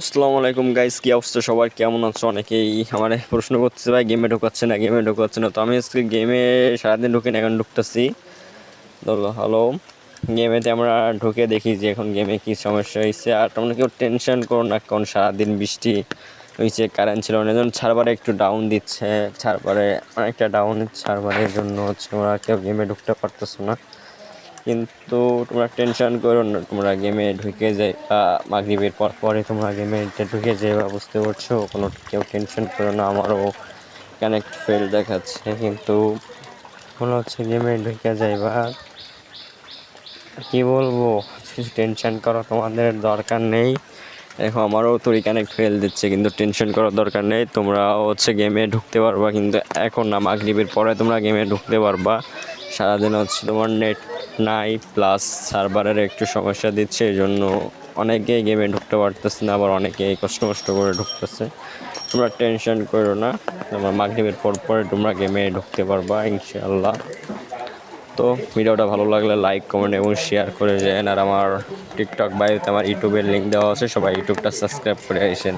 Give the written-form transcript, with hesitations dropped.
আসসালামু আলাইকুম গাইস, কি অবস্থা সবার? কেমন আছো? অনেকেই আমার প্রশ্ন করতেছে ভাই গেমে ঢোকাচ্ছে না। তো আমি আজকে গেমে সারাদিন ঢুকি না, এখন ঢুকতেছি। হ্যালো, গেমেতে আমরা ঢুকে দেখি যে এখন গেমে কি সমস্যা হয়েছে। আর তোমরা কেউ টেনশন করো না, কারণ সারাদিন বৃষ্টি হয়েছে, কারেন্ট ছিল না, জন্য সার্ভারে একটু ডাউন দিচ্ছে। সার্ভারে অনেকটা ডাউন সার্ভারের জন্য তোমরা কেউ গেমে ঢুকতে পারতেছো না। কিন্তু তোমরা টেনশন করো না, তোমরা গেমে ঢুকে যাই মাগরিবের পরে তোমরা গেমে ঢুকে যাবে, বুঝতে পারছো? কেউ টেনশন করো না। আমারও কানেক্ট ফেল দেখাচ্ছে, কিন্তু মনে হচ্ছে গেমে ঢুকে যাইবা। কি বলবো, টেনশন করা তোমাদের দরকার নেই। দেখো, আমারও তো কানেক্ট ফেল দিচ্ছে, কিন্তু টেনশন করার দরকার নেই। তোমরা গেমে ঢুকতে পারবা, কিন্তু এখন না, মাগরিবের পরে তোমরা গেমে ঢুকতে পারবা। সারাদিন তোমার নেট নাই, প্লাস সার্ভারের একটু সমস্যা দিচ্ছে, এই জন্য অনেকেই গেমে ঢুকতে পারতেছে না, আবার অনেকেই কষ্ট করে ঢুকতেছে। তোমরা টেনশন করো না, তোমরা মাগরিবের পরে তোমরা গেমে ঢুকতে পারবা ইনশাআল্লাহ। তো ভিডিওটা ভালো লাগলে লাইক, কমেন্ট এবং শেয়ার করে যান। আর আমার টিকটক বায়োতে আমার ইউটিউবের লিঙ্ক দেওয়া আছে, সবাই ইউটিউবটা সাবস্ক্রাইব করে আসেন।